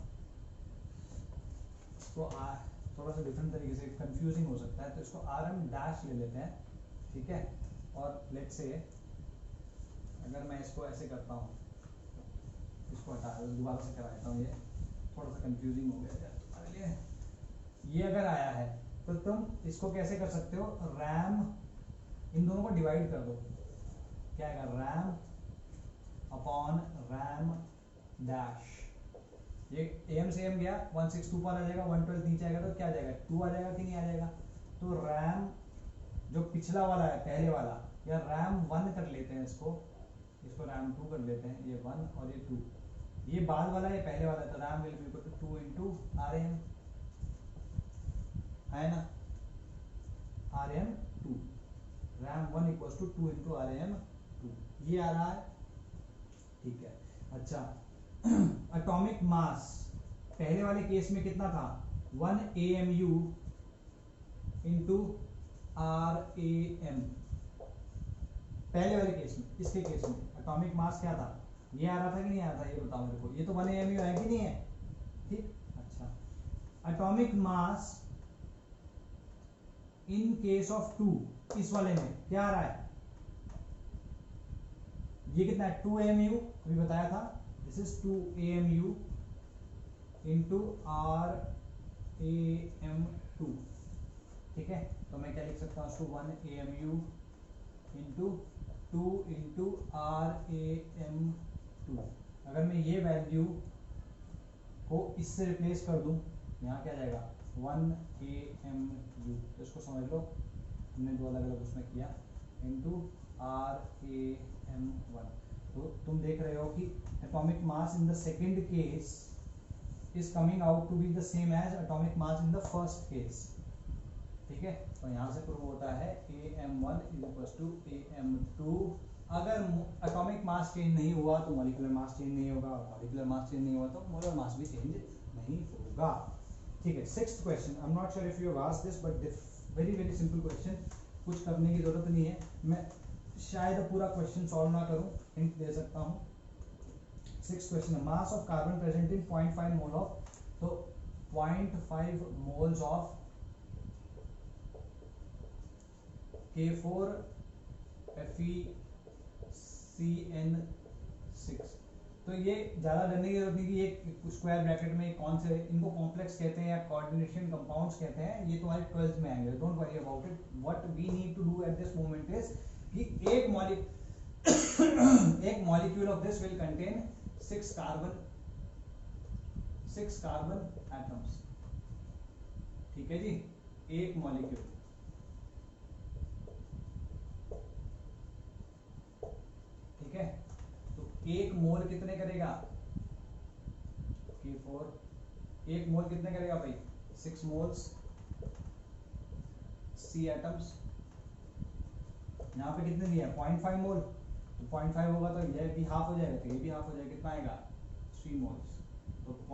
इसको थोड़ा सा डिफरेंट तरीके से कंफ्यूजिंग हो सकता है, तो इसको RM डैश ले लेते हैं। ठीक है, और लेट्स से अगर मैं इसको ऐसे करता हूं, इसको हटा दोबारा से करा देता हूँ, ये थोड़ा सा कंफ्यूजिंग हो गया तुम्हारे लिए। ये अगर आया है तो तुम इसको कैसे कर सकते हो, रैम, इन दोनों को डिवाइड कर दो, क्या आएगा रैम अपॉन रैम डैश। ये AM से AM गया 162 पर आ जाएगा, 112 नीचे आएगा तो क्या आ जाएगा 2 आ जाएगा कि नहीं आ जाएगा। तो रैम जो पिछला वाला है पहले वाला, या रैम 1 कर लेते हैं, इसको रैम 2 कर लेते हैं, ये 1 और ये 2, ये बाद वाला है पहले वाला है, तो ram will be equal to 2 into RM, है ना, RM 2, ram 1 equals to 2 into RM 2, ये आ रहा है। ठीक है, अच्छा एटॉमिक मास पहले वाले केस में कितना था 1 AMU इंटू RAM, पहले वाले केस में। इसके केस में एटॉमिक मास क्या था, ये आ रहा था कि नहीं आ रहा था, ये बताओ मेरे को, ये तो 1 AMU है कि नहीं है। ठीक, अच्छा atomic mass in case of 2, इस वाले में क्या आ रहा है, ये कितना है 2 AMU, अभी बताया था, this is 2 AMU into RAM2। ठीक है, तो मैं क्या लिख सकता हूँ उसको 1 AMU इंटू 2 इंटू RAM2। अगर मैं ये वैल्यू को इससे रिप्लेस कर दूं, यहाँ क्या जाएगा 1 AMU, तो इसको समझ लो, हमने दो अलग अलग उसमें किया, इंटू RAM1। तो तुम देख रहे हो कि atomic mass in the second case is coming out to be the same as atomic mass in the first case। ठीक है, तो यहाँ से प्रूव होता है AM1 is equals to AM2। अगर एटॉमिक मास चेंज नहीं हुआ तो मॉलिक्यूलर मास चेंज नहीं होगा, मॉलिक्यूलर मास चेंज नहीं हुआ तो मोलर मास भी चेंज नहीं होगा। ठीक है, sixth question, I am not sure if you have asked this but very very simple question, कुछ करने की जरूरत नहीं है, मैं शायद पूरा क्वेश्चन सॉल्व ना करूं, हिंट दे सकता हूं। Sixth question, mass of carbon present in 0.5 mole of, तो 0.5 मोल्स ऑफ K4FeCN6। तो ये ज्यादा जानने की जरूरत नहीं कि ये स्क्वायर ब्रैकेट में कौन से, इनको कॉम्प्लेक्स कहते हैं या कोऑर्डिनेशन कंपाउंड्स कहते हैं, ये तुम्हारे 12th में आएंगे, don't worry about it. What we need to do at this moment is कि एक molecule of this will contain 6 carbon atoms. ठीक है जी, एक मॉलिक्यूल, ठीक है, तो एक मोल कितने करेगा K4, एक मोल कितने करेगा भाई 6 मोल्स C एटम्स। यहाँ पे कितने दिया 0.5 मोल, तो 0.5 होगा तो ये भी हाफ हो जाएगा, तो ये भी हाफ हो जाएगा, कितना आएगा 3 मोल्स।